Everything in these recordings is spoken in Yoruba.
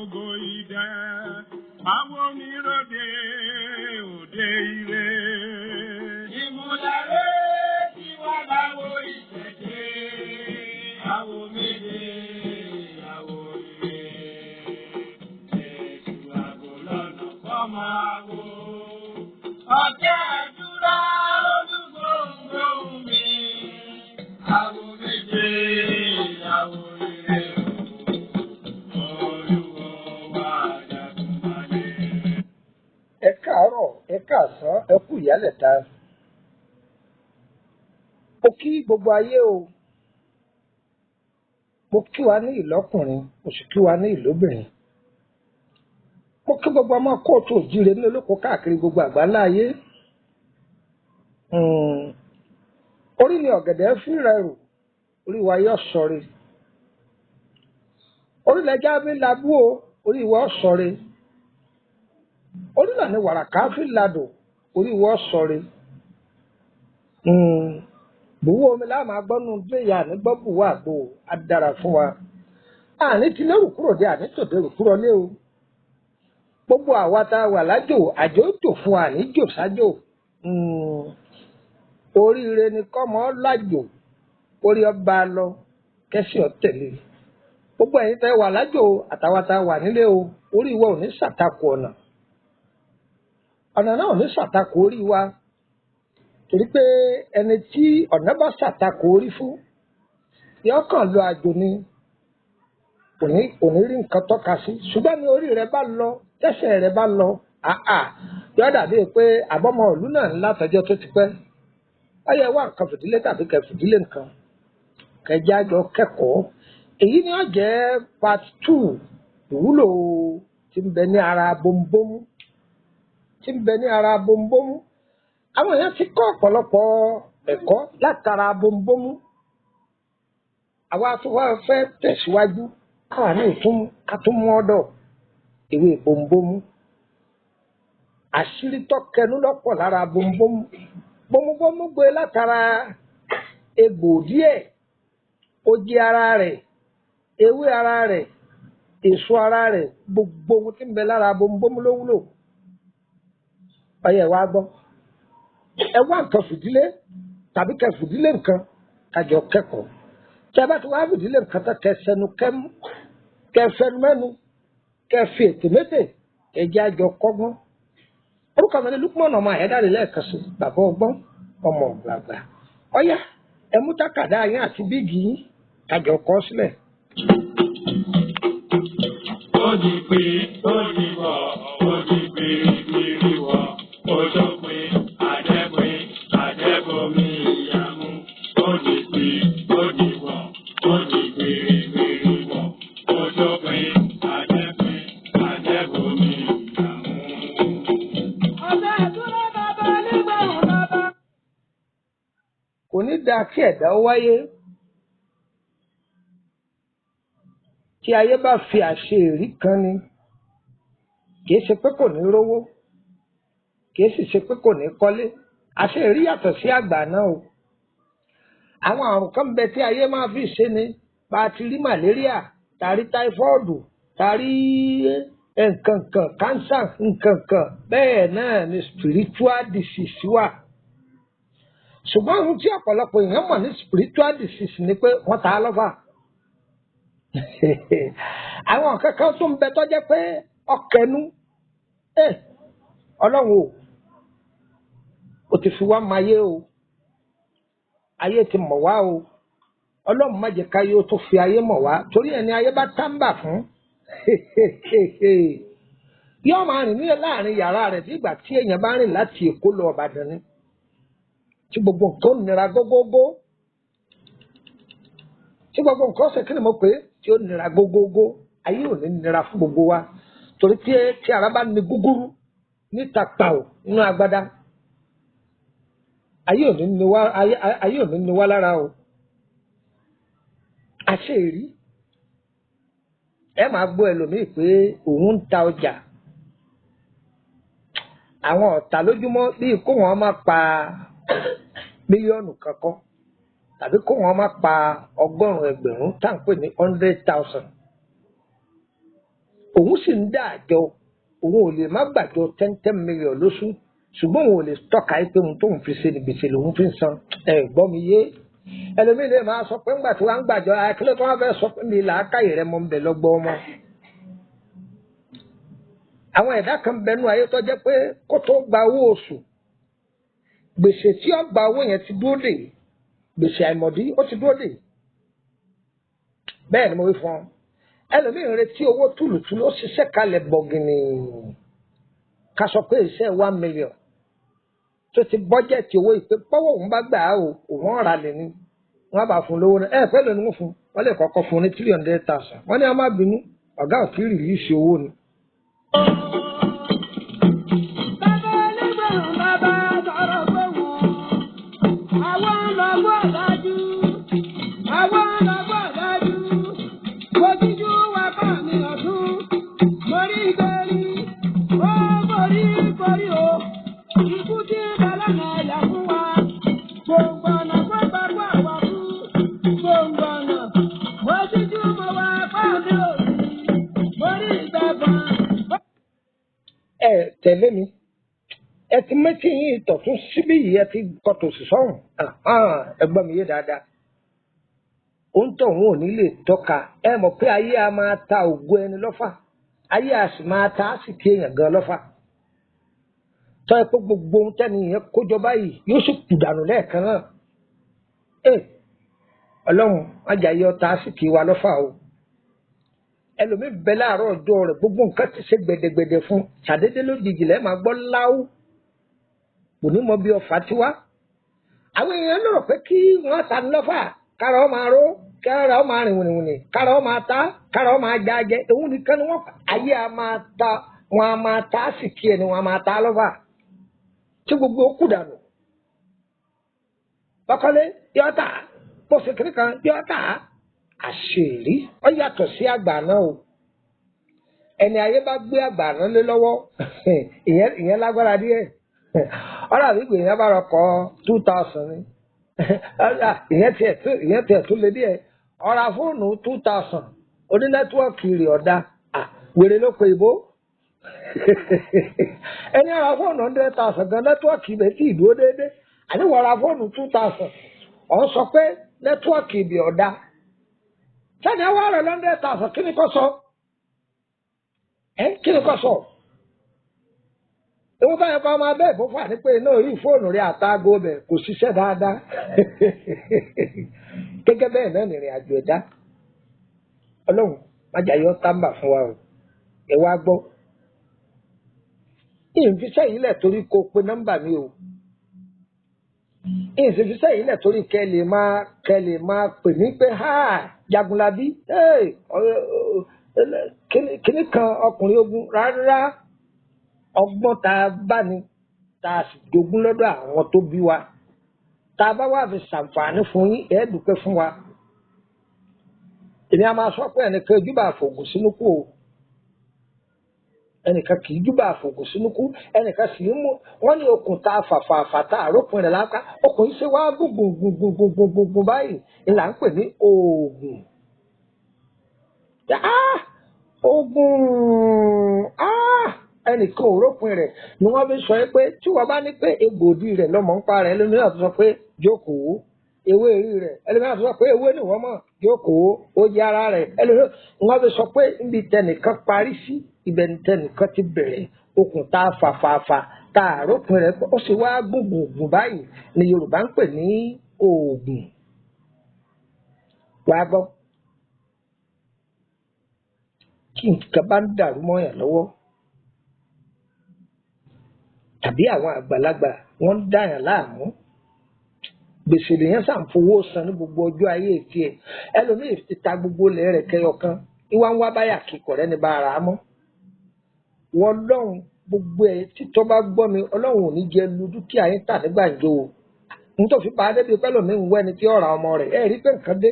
ògo idẹ, àwọn oníròde òde ire. Ìmúlẹ̀rẹ́ tí wọ́n láwo ìṣẹ̀ṣẹ̀, àwo méje, àwo ire. Èṣù àgò lọ́nà fọ́mọ àwo. Ọ̀tẹ̀ àdúrà olúgbòǹgbòǹ mi, àwo méje, àwo ire. Ẹ káàárọ̀, ẹ káàsán, ẹ kú ìyálẹ̀ta. Mo kí gbogbo ayé o. Mo kí wa ní ìlọ́kùnrin, mo sì kí wa ní ìlóbìnrin. Mo kí gbogbo ọmọ kóòtù òjíire ní olóko káàkiri gbogbo àgbáńlá ayé. Orí ni ọ̀gẹ̀dẹ̀ fi rẹrù, orí wa yóò sọre. Orí lẹja fi labú o, orí wa sọre. Orí là ní wàràkà fi ladò, orí wa sọre. Bùwọ́ omi láà máa gbọ́nú déyà ní gbọ́ bùwọ́ àgbo á dára fún wa. Àní ti lérò kúrò dé àní tòde rò kúrò lé o. Gbogbo àwa tá a wà lájò, àjò tò fún àní jò sájò. Oríire ni kọ́mọ lájò, orí ọba lọ, kẹ́sì ọ̀tẹ̀lé. Gbogbo ẹ̀yin tẹ́ wà lájò àtàwa tá a wà nílé o, orí wa ò ní ṣàtakò ọ̀nà. Ọ̀nà náà ò ní ṣàtakò orí wa. Torí pé ẹni tí ọ̀nà bá ṣàtakò orí fún, yóò kàn lọ àjò ni, kò ní rí nǹkan tọ́ka sí. Ṣùgbọ́n ní orí rẹ bá lọ, tẹ́sẹ̀ rẹ bá lọ, yóò dàbí pé àbọ̀mọ̀ ìlú náà ńlá tọjọ́ tó ti pẹ́. Ọyẹ wá nǹkan fìdílé tàbí kẹfìdílé nǹkan. Kẹjá jọ kẹ́kọ̀ọ́. Èyí ni ó jẹ́ part 2 ìwúlò tí ń bẹ ní ara bomubomu. Tí ń bẹ ní ara bomubomu. Àwọn èèyàn ti kọ́ ọ̀pọ̀lọpọ̀ ẹ̀kọ́ látara bomubomu. Àwa tó wá fẹ́ tẹ̀síwájú, káwa ní àtúmú ọ̀dọ̀ ìwé bomubomu. Àṣírí tó kẹnu lọ́pọ̀ lára bomubomu. Bomubomu gbé látara egbò díẹ̀, oje ara rẹ̀, ewé ara rẹ̀, èso ara rẹ̀, gbogbo ohun tí ń bẹ lára bomubomu ló wúlò. Ọyẹ wa gbọ́. Ẹ wá nǹkan fìdílé tàbí kẹ fìdílé nǹkan kájọ kẹ́kọ̀ọ́. Tẹ́ bá ti wá fìdílé nǹkan tán kẹsẹ̀nu kẹ́mú, kẹfẹ́nu mẹ́nu, kẹfì ètè mété, ẹ̀jẹ̀ àjọ kọ́gbọ́n. Orúkọ mi ni Lukman ọmọ Ayédáre lẹ́ẹ̀kan sí bàbá ọgbọ́n ọmọ ọ̀gbàgbà. Ọyá ẹ mú tákàdá yín àti bíìgì yín kájọ kọ sílẹ̀. Ó di pé ó di wọ̀, ó di pé ìrírí wọ̀, ó tó pé àdẹ́bòmí ìyàmú. Ó di pé ó di wọ̀, ó di pé ìrírí wọ̀, ó tó pé àdẹ́bòmí ìyàmú. Ọ̀sẹ̀ ìdúró bàbá nígbà wọn bàbá. Kò ní dáa kí ẹ̀dá ó wáyé. Tí ayé bá fi àṣeyọrí kan ni, kìí ṣe pé kò ní rówó, kìí sì ṣe pé kò ní kọ́lé. Àṣeyọrí yàtọ̀ sí àgbà náà o. Àwọn àrùn kan bẹ tí ayé máa fi ṣe ni, bá a ti rí màléríà, tàrí táífọ́ọ̀dù, tàrí nǹkankan, kánsà nǹkankan, bẹ́ẹ̀ náà ni spiritual disease wà. Ṣùgbọ́n ohun tí ọ̀pọ̀lọpọ̀ èèyàn mọ̀ ní spiritual disease ni pé wọ́n ta á lọ́fà. Àwọn kankan tó ń bẹ tó jẹ́ pé ọkẹnu Ọlọ́run o ti fi wá mayé o, ayé ti mọ̀ wá o. Ọlọ́run má jẹ́ káyé ó tó fi ayé mọ̀ wá, torí ẹni ayé bá tábà fún yóò máa rìn ní láàrin yàrá rẹ̀ bí ìgbà tí èèyàn bá rìn láti Èkó lọ Ìbàdàn ni, tí gbogbo nǹkan nira gógógó, tí gbogbo nǹkan ṣe kí ni mo pè é, tí ó nira gógógó. Ayé ò ní nira fún gbogbo wa, torí tí ara bá ní gúgúrú níta pàó nínú agbádá, ayé ò ní ní wá lára o. Àṣeyọrí ẹ máa gbọ́ ẹlòmíì pé òun ń ta ọjà, àwọn ọ̀tà lójúmọ́ bíi kó wọn máa pa mílíọ̀nù kankan tàbí kó wọn máa pa 100,000 tá à ń pè ní 100,000. òun sì ń dá àjọ òun ò lè má gbàjọ 10 million lóṣù ṣùgbọ́n òun ò lè tọ́ka pé ohun tóun fi ṣe ní gbèsè lòun fi ń san gbọ́ mi yé ẹlòmíì lè máa sọ pé ńgbà tí wọ́n ń gbàjọ akílẹ̀ tó wọ́n fẹ́ sọ pé mi làákàyè rẹ mọ́ ń bẹ̀ lọ́gbọ́ ọmọ. àwọn ẹ̀dá kan bẹnu ayé tó jẹ́ pé kó tó gba owó oṣù gbèsè tí ó gba owó yẹn ti dúró dè gbèsè àìmọ̀dí ó ti dúró dè bẹ́ẹ̀ ni mo wí fún ọ ẹlòmíì ń retí owó tùlùtùlù ó ṣiṣẹ́ kalẹ̀ bọ̀gìnì ká sọ pé iṣẹ́ 1 million tó ti bọ́jẹ̀tì owó ìpè pọ́wọ́ òun bá gbà á o òun ọ̀rà lè ní wọ́n bá fún lówó náà pẹ́ lónìí wọ́n fún wọ́n lè kọ́kọ́ fún ní 300,000 wọ́n ní a má bínú ọ̀gá ò tí ì rìlíìsì owó ni. Tẹ̀lé mi ẹ ti mẹ́tí yín ìtọ̀tún síbí yìí ẹ ti kọtò sí sọ́run ẹgbọ́n mi yé dáadáa òun tó òun ò ní lè tọ́ka ẹ mọ̀ pé ayé a máa ta ògo ẹni lọ́fà ayé a sì máa ta á sì kí èèyàn gan lọ́fà tọ́ ẹ pé gbogbo ohun tẹ́ni yẹn kójọ báyìí yóò sì kù dànù lẹ́ẹ̀kan náà ọlọ́run májà yọ ta á sì kí wa lọ́fà o ẹlòmíì bẹ láàárọ̀ ọjọ́ rẹ̀ gbogbo nǹkan ti ṣe gbẹdẹgbẹdẹ fún ṣàdédé lójijì lẹ́ẹ̀ máa gbọ́ láwù kò ní mọ bí ọfà ti wá àwọn èèyàn lérò pé kí wọ́n ta ní lọ́fà kára ọ máa ró kára ọ máa rìn wìnìwìnì kára ọ máa ta kára ọ máa jájẹ òun nìkan ni wọ́n ayé a máa ta wọn a máa ta sì kí ẹni wọn a máa ta lọ́fà tí gbogbo ó kù dànù bọ́kọ́lé yọ́ta pọ̀sẹ̀kiri kan yọ́ta Aseeri ó yàtọ̀ sí àgbà náà o ẹni ayé bá gbé àgbà náà lé lọ́wọ́ ìyẹn lágbára díẹ̀ ọ̀rọ̀ àbígbè yẹn bá rọkọ̀ 2000 ni ìyẹn tiẹ̀ tó lé díẹ̀ ọ̀rọ̀ fóònù 2000 oní nẹ́tíwọ́ọ̀kì rẹ̀ ọ̀dà wèrè ló pe ìbò ẹni ọ̀rọ̀ fóònù 100,000 gan nẹ́tíwọ́ọ̀kì ibẹ̀ tí ìdúró déédéé àníwọ̀ ọ̀rọ̀ fóònù 2000 ọ̀ sọ pé nẹ́tíwọ́ọ̀kì ibẹ̀ ọ̀dà sani awa rẹ 100,000 kí ni kò sọ kí ni kò sọ ewu báyìí kọ́ máa bẹ́ẹ̀ fún fà ní pé náà rí fóònù rẹ àtàgò bẹ̀ kò ṣiṣẹ́ dáadáa gẹ́gẹ́ bẹ́ẹ̀ náà nìrìn àjò ẹ̀dá ọlọ́run májà yọ tábà fún wa o ẹ wá gbọ́ ìfisẹ́ yìí lẹ̀ torí kó pe nọ́mbà mi o ìfisẹ́ yìí lẹ̀ torí kẹ́ lè máa pè mí pé Jagunlabi kíní kan ọkùnrin ogun rárá ọgbọ́n tá a bá ní tá a sì jogún lọ́dọ̀ àwọn tó bí wa tá a bá wà fi ṣàǹfààní fún yín ẹ dúpẹ́ fún wa èmi a máa sọ pé ẹnìkan júbà àfògùn sínú kú o ẹnìkan kì í júbà àfògùn sínú kú ẹnìkan sì ń mú wọn ní okùn tá a fàfàfà tá a rópin rẹ̀ lápá okùn yìí ṣe wá gbùngbùngbùngbùngbùngbùn báyìí ìlà ń pè ní oògùn oògùn ẹnìkan ò rópin rẹ̀ ni wọ́n fi sọ pé tí wọ́n bá ní pé egbòdì rẹ̀ lọ́mọ ń pa rẹ̀ ẹlòmíràn tó sọ pé jókòó ewé rí rẹ̀ ẹlòmíràn tó sọ pé ewé ni wọ́n mọ̀ jókòó ó yá ara rẹ̀ ẹlòmíràn wọ́n fi sọ pé níbi tẹnìkan parí sí ibẹ̀ ní tẹnìkan ti bẹ̀rẹ̀ okùn tá a fàfàfà tá a rópin rẹ̀ ó sì wá gbùngbùngbùn báyìí ni Yorùbá ń pè ní oògùn wàá gbọ́ kí nǹkan bá ń dàrú mọ́yàn lọ́wọ́ tàbí àwọn àgbàlagbà wọ́n ń dàyàn láàmú gbèsè lèyàn ṣàǹfowó san ní gbogbo ọjọ́ ayé tiẹ̀ ẹlòmíì ti ta gbogbo ilẹ̀ rẹ̀ kẹyọ kan ìwà ń wá báyà kíkọ̀ rẹ́ni bá ara mọ́ wọ́n lọ́hùn gbogbo ẹ̀ títọ́ bá gbọ́ mi Ọlọ́run ò ní jẹ́ lu dúkìá yín tà nígbàjọ o n tó fi pa á débi pẹ́lú mi ń wọ ẹni tí ó ra ọmọ rẹ̀ ẹ rí pé nǹkan dé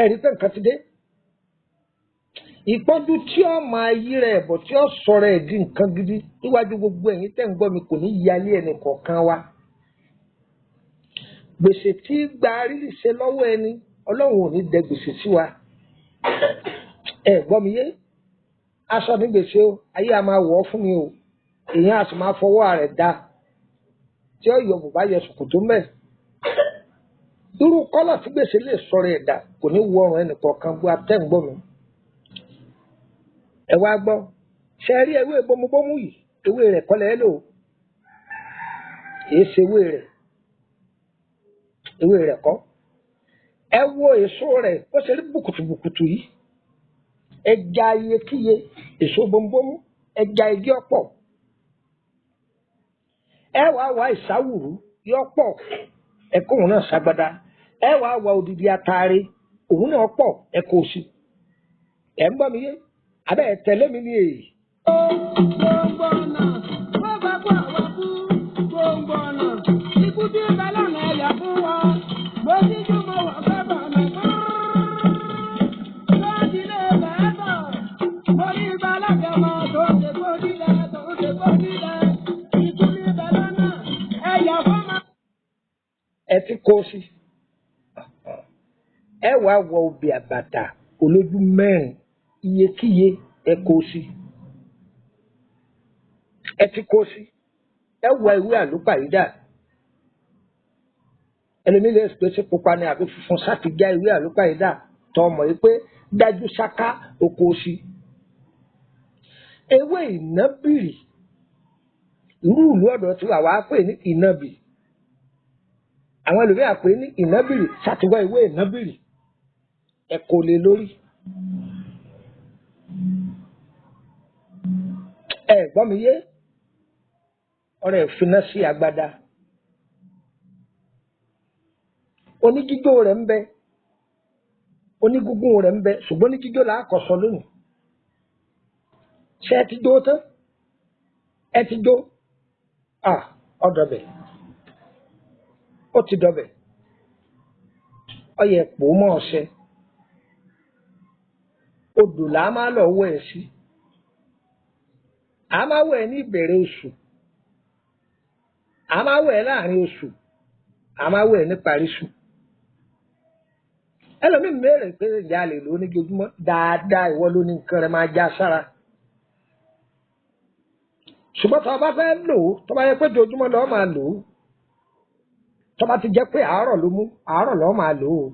ẹ rí pé nǹkan ti dé ìpọ́njú tí ó máa yí rẹ̀ bọ̀ tí ó sọ̀rọ̀ ẹ̀ di nǹkan gidi níwájú gbogbo ẹ̀yin tẹ́ ń gbọ́ mi kò ní yálé ẹnì kọ̀ọ̀kan wa gbèsè tí gba rírì ṣe lọ́wọ́ ẹni Ọlọ́run ò ní dẹ gbèsè sí wa ẹ gbọ́ mi yé aṣọ ní gbèsè o ayé a máa wọ̀ ọ́ fún mi o èèyàn a sì máa fọwọ́ rẹ̀ dá tí ó yọ bùbá yẹ ṣòkòtò mẹ́ irú kọ́lọ̀ tí gbèsè lè sọ̀rọ̀ ẹ̀dá kò ní wọ ọrùn ẹnìkọ̀ọ̀kan bó atẹ́ǹgbọ́n mi ẹ wá gbọ́ ṣe rí ewé bomubomu yìí ewé rẹ̀ kọ́lẹ̀ ẹ lò èé ṣe ewé rẹ̀ kọ́ ẹ wo èso rẹ̀ ó ṣe rí bùkùtùbùkùtù yìí ẹja iyekíye èso bomubomu ẹja igi ọ̀pọ̀ ẹ wàá wá ìsáwùrú yọ pọ̀ ẹkọ òun náà ṣàgbádá ẹ wàá wá odidi atare òun náà pọ̀ ẹkọ òsì ẹ ń gbọ́ mi yé abẹ́ ẹ tẹ̀lé mi ní èyí. gbogbo ọ̀nà wọ́n bá kó àwọn kú gbogbo ọ̀nà ikú tí ń bẹ lọ́nà ẹ̀yà fún wa bó ti jó mọ́ wọ́n fẹ́ bọ̀ mí. lọ́ọ̀dì lè bẹ́ẹ̀ bọ̀ mo ní balàgàmọ́ tó ṣe kó nílẹ̀ tó ṣe kó nílẹ̀ ikú ní bẹ lọ́nà ẹ̀yà fún wa. ẹ ti kó sí ẹ wàá wọ obì àbàtà olójú mẹ́rin iyekíye ẹ kó sí ẹ ti kó sí ẹ wọ ewé àlùpàyídà ẹlẹ́mi lè pèsè pupa ní àbí funfun sátìjà ewé àlùpàyídà tó ọmọ yìí pé dájú ṣáká oko sí ewé ìnábìrì irú ìlú ọ̀dọ̀ tí wàá pè ní ìnábì àwọn ẹlòmíràn pè ní ìnábìrì sátìwá ewé ìnábìrì ẹ kò lè lórí. ẹ gbọ́ mi yé ọ̀rẹ́ ìfiná sí agbada oníjíjó rẹ̀ ń bẹ onígúngún rẹ̀ ń bẹ ṣùgbọ́n oníjíjó là á kọ̀sọ́ lónìí ṣé ẹ ti jó tán ẹ ti jó ọdọbẹ ó ti dọbẹ ọyẹ pò mọ́ ọṣẹ odò là á máa lọ wọ ẹ sí a máa wẹ̀ ní ìbẹ̀rẹ̀ oṣù a máa wẹ̀ láàrin oṣù a máa wẹ̀ ní parí oṣù ẹlòmíín mẹ́rin pé ìyá lè lò ó ní ojoojúmọ́ dáadáa ìwọ ló ní nǹkan rẹ máa já sára ṣùgbọ́n tó o bá fẹ́ lò ó tó bá yẹ pé ojoojúmọ́ lọ́ọ́ máa lò ó tó bá ti jẹ́ pé àárọ̀ ló mú àárọ̀ lọ́ọ́ máa lò ó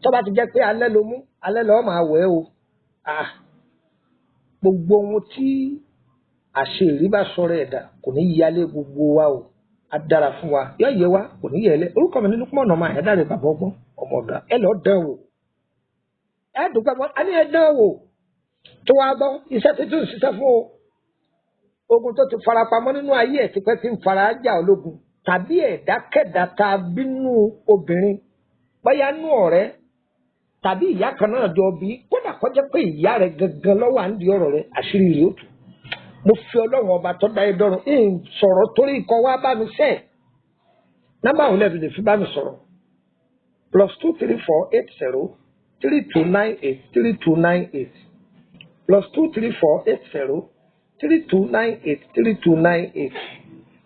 tó bá ti jẹ́ pé alẹ́ ló mú alẹ́ lọ́ọ́ máa wẹ̀ o gbogbo ohun tí Aseeri bá sọ̀rọ̀ ẹ̀dá kò ní yálé gbogbo wa o á dára fún wa yóò yẹ wa kò ní yẹlẹ orúkọ mi nínú pọnà máa ẹ̀dá rẹ bàbá ọgbọ́n ọmọ ọ̀dọ̀ ẹ lọ dán wò ẹ dùgbà gbọ́ a ní ẹ dán wò tó wá gbọ́ iṣẹ́ tó tún ṣiṣẹ́ fún o ogun tó ti farapamọ́ nínú ayé ẹ̀ tipẹ́ tí ń fara jà ológun tàbí ẹ̀dá kẹ̀dá tá a bínú obìnrin bóyá nú ọ̀rẹ́ tàbí ìyá kan náà jọ bí kódà kọjá pé ìyá rẹ gangan lọ́wọ́ à ń di ọ̀rọ̀ rẹ àṣírí rẹ ó tù mo fi ọlọ́run ọba tó dá ẹ dọ́rùn sọ̀rọ̀ torí ikọ̀ wá bá mi sẹ́ẹ̀ nọ́mbà òun lẹ́bi lè fi bá mi sọ̀rọ̀ +23480 3298 3298 +23480 3298 3298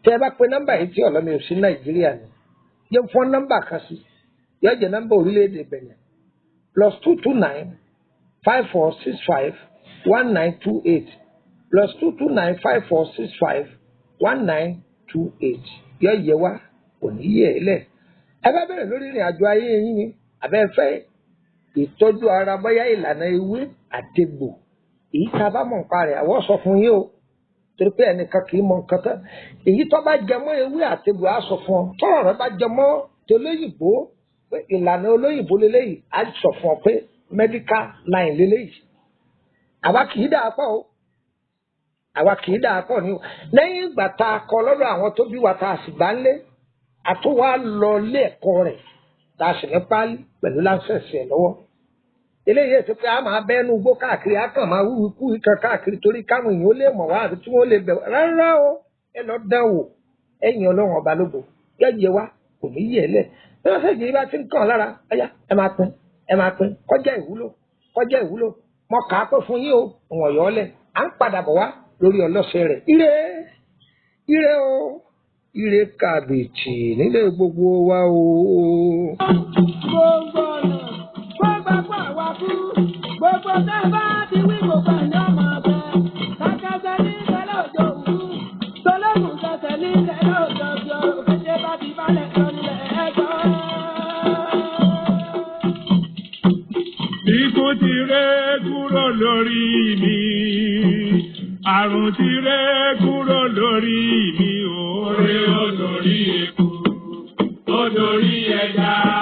tí ẹ bá pe nọ́mbà yìí tí ọ̀lọ́mi ò sí Nàìjíríà ni yẹ fún nọ́mbà kan sí yẹ jẹ nọ́mbà orílẹ̀-èdè Benin +229 5465 1928 +229 5465 1928 yọ yẹ wá kò ní yẹ ẹ lẹ ẹ bá bẹ̀rẹ̀ lórí ìrìn àjò ayé yín ni àbẹ́ fẹ́ ìtọ́jú ara bóyá ìlànà ewé àtegbò èyí tá a bá mọ̀ nípa rẹ̀ àwọn sọ fún yín o torí pé ẹnìkan kì í mọ nǹkan tán èyí tó bá jẹ mọ́ ewé àtegbò á sọ fún ọ tọ́rọ̀ rẹ bá jẹ mọ́ tolóyìnbó pé ìlànà olóyìnbó lélẹ́yìí á sọ fún ọ pé medical line lélẹ́yìí àwa kì í dáa pọ̀ o àwa kì í dáa pọ̀ ní o lẹ́yìn ìgbà tá a kọ lọ́dọ̀ àwọn tó bí wa tá a sì bá ń lé àtúwá lọ ilé ẹ̀kọ́ rẹ̀ tá a sì ní pálí pẹ̀lú láńsẹ̀sì ẹ̀ lọ́wọ́ eléyìí èsì pé a máa bẹ́ẹ̀nu gbó káàkiri a kàn máa wúwo kú ìkan káàkiri torí káwọn èèyàn ó lè mọ̀ wá àbí tí wọ́n lè bẹ̀ rárá o ẹ lọ dán wò ẹ̀yìn ọlọ́run ọba lógo yẹ wá kò ní yẹ lẹ̀ bí wọ́n sẹ́yìn bá ti ń kàn lára ẹ̀yà ẹ máa pín kọjá ìwúlò mọ kà á pé fún yín o ìwọ̀n yọ̀ ọ́ lẹ̀ à ń padà bọ̀ wá lórí ọlọ́sẹ̀ rẹ̀ ire o ire kàbìtì nílé gbogbo wa o. gbogbo ọ̀nà gbogbo àwa kú gbogbo tẹ́ bá ti wí gbogbo ti ré kúrò lórí mi. Àrùn ti ré kúrò lórí mi. Oore ó dorí eku, ó dorí ẹja.